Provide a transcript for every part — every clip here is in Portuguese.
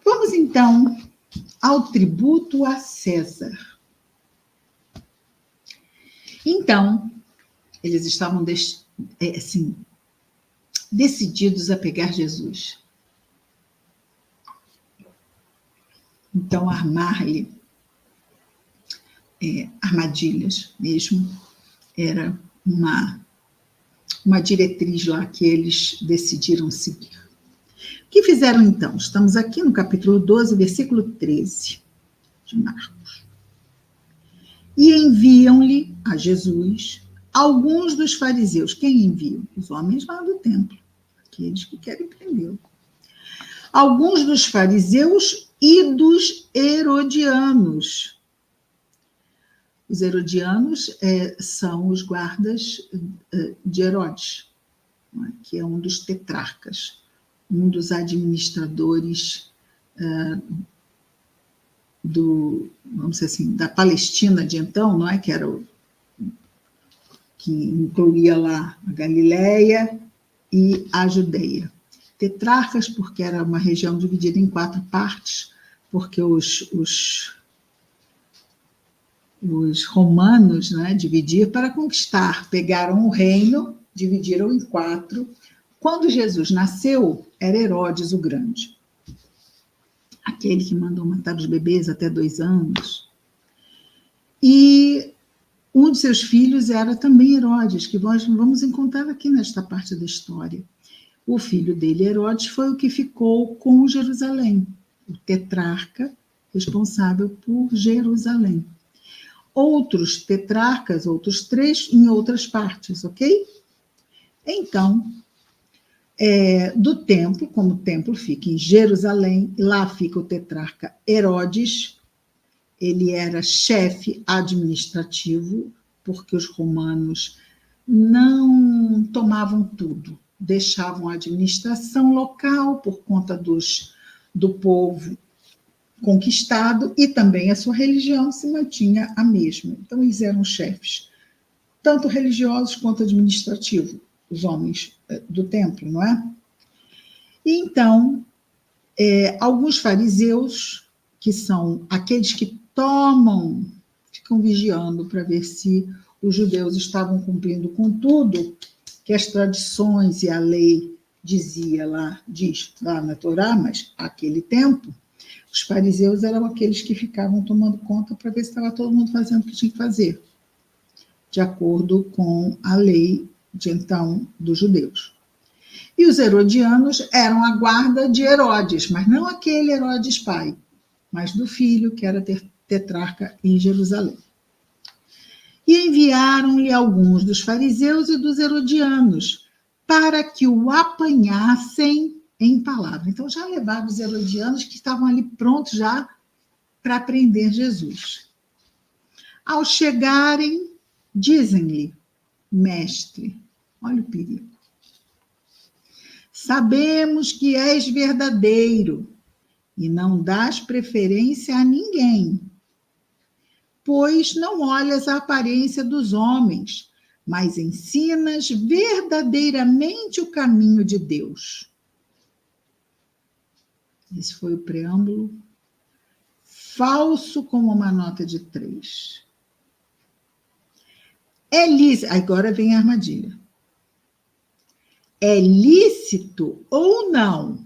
Vamos, então, ao tributo a César. Então, eles estavam assim, decididos a pegar Jesus. Então, armar-lhe armadilhas mesmo era uma diretriz lá que eles decidiram seguir. O que fizeram então? Estamos aqui no capítulo 12, versículo 13 de Marcos. E enviam-lhe a Jesus alguns dos fariseus. Quem enviam? Os homens lá do templo, aqueles que querem prendê-lo. Alguns dos fariseus e dos herodianos. Os herodianos são os guardas de Herodes, que é um dos tetrarcas, um dos administradores vamos dizer assim, da Palestina de então, não é? Que incluía lá a Galileia e a Judeia. Tetrarcas, porque era uma região dividida em 4 partes, porque os romanos, né, dividiram para conquistar, pegaram o reino, dividiram em 4. Quando Jesus nasceu, era Herodes o Grande, aquele que mandou matar os bebês até 2 anos. E um de seus filhos era também Herodes, que nós vamos encontrar aqui nesta parte da história. O filho dele, Herodes, foi o que ficou com Jerusalém, o tetrarca responsável por Jerusalém. Outros tetrarcas, outros 3 em outras partes, ok? Então, do templo, como o templo fica em Jerusalém, lá fica o tetrarca Herodes. Ele era chefe administrativo, porque os romanos não tomavam tudo, deixavam a administração local por conta do povo conquistado, e também a sua religião se mantinha a mesma. Então, eles eram chefes, tanto religiosos quanto administrativos, os homens do templo, não é? E então, alguns fariseus, que são aqueles que ficam vigiando para ver se os judeus estavam cumprindo com tudo que as tradições e a lei diz lá na Torá, mas naquele tempo, os fariseus eram aqueles que ficavam tomando conta para ver se estava todo mundo fazendo o que tinha que fazer, de acordo com a lei de então dos judeus. E os herodianos eram a guarda de Herodes, mas não aquele Herodes pai, mas do filho, que era tetrarca em Jerusalém. E enviaram-lhe alguns dos fariseus e dos herodianos, para que o apanhassem em palavra. Então, já levaram os herodianos, que estavam ali prontos já para prender Jesus. Ao chegarem, dizem-lhe: mestre, olha o perigo, sabemos que és verdadeiro e não dás preferência a ninguém, pois não olhas a aparência dos homens, mas ensinas verdadeiramente o caminho de Deus. Esse foi o preâmbulo, falso como uma nota de 3. Agora vem a armadilha. É lícito ou não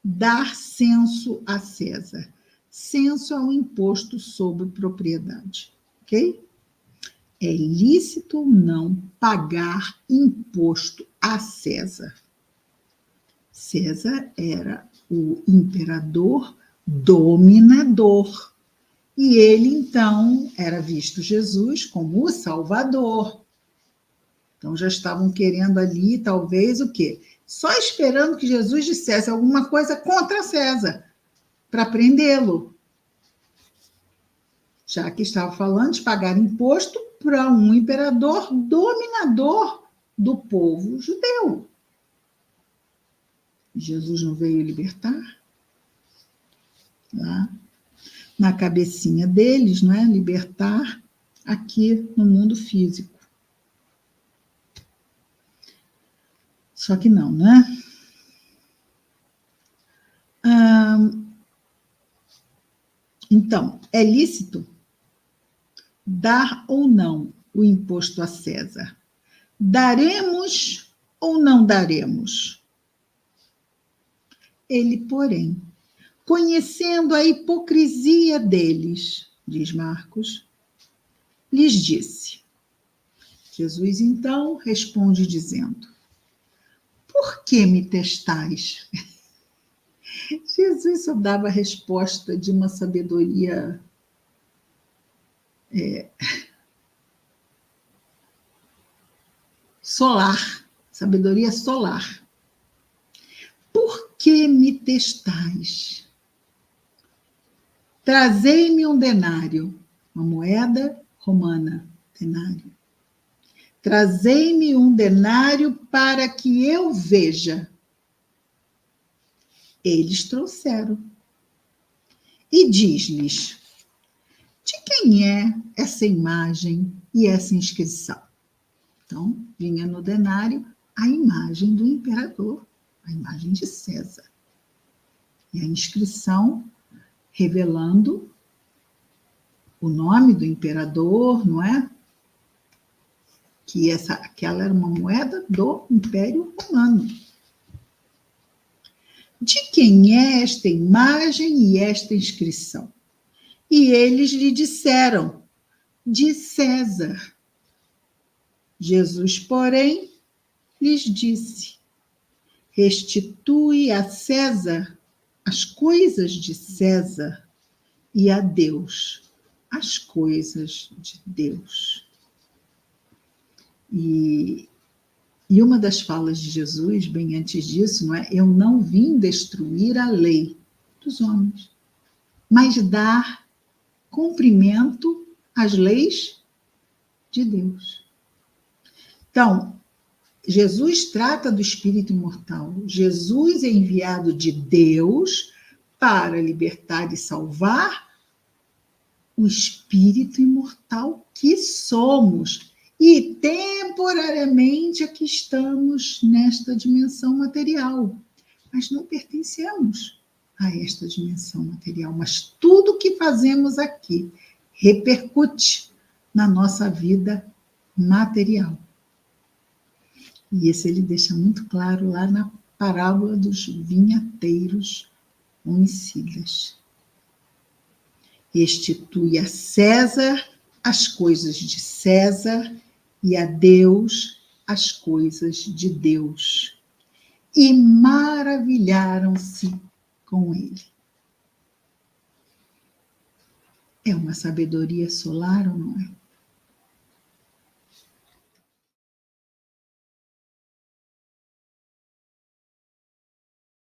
dar censo a César? Censo é um imposto sobre propriedade, ok? É lícito ou não pagar imposto a César? César era o imperador dominador. E ele, então, era visto Jesus como o Salvador. Então, já estavam querendo ali, talvez, o quê? Só esperando que Jesus dissesse alguma coisa contra César, para prendê-lo. Já que estava falando de pagar imposto para um imperador dominador do povo judeu. Jesus não veio libertar? Lá na cabecinha deles, não é? Libertar aqui no mundo físico. Só que não, né? Então, é lícito dar ou não o imposto a César? Daremos ou não daremos? Ele, porém, conhecendo a hipocrisia deles, diz Marcos, lhes disse. Jesus, então, responde dizendo: por que me testais? Jesus só dava a resposta de uma sabedoria solar, sabedoria solar. Por que me testais? Trazei-me um denário, uma moeda romana, denário. Trazei-me um denário para que eu veja. Eles trouxeram. E diz-lhes: de quem é essa imagem e essa inscrição? Então, vinha no denário a imagem do imperador, a imagem de César. E a inscrição revelando o nome do imperador, não é? Que aquela era uma moeda do Império Romano. De quem é esta imagem e esta inscrição? E eles lhe disseram: de César. Jesus, porém, lhes disse: restitui a César as coisas de César e a Deus as coisas de Deus. E uma das falas de Jesus, bem antes disso, não é? Eu não vim destruir a lei dos homens, mas dar cumprimento às leis de Deus. Então, Jesus trata do espírito imortal. Jesus é enviado de Deus para libertar e salvar o espírito imortal que somos. E temporariamente aqui estamos nesta dimensão material. Mas não pertencemos a esta dimensão material. Mas tudo que fazemos aqui repercute na nossa vida material. E esse ele deixa muito claro lá na parábola dos vinhateiros homicidas. Restitui a César as coisas de César e a Deus as coisas de Deus. E maravilharam-se com ele. É uma sabedoria solar ou não é?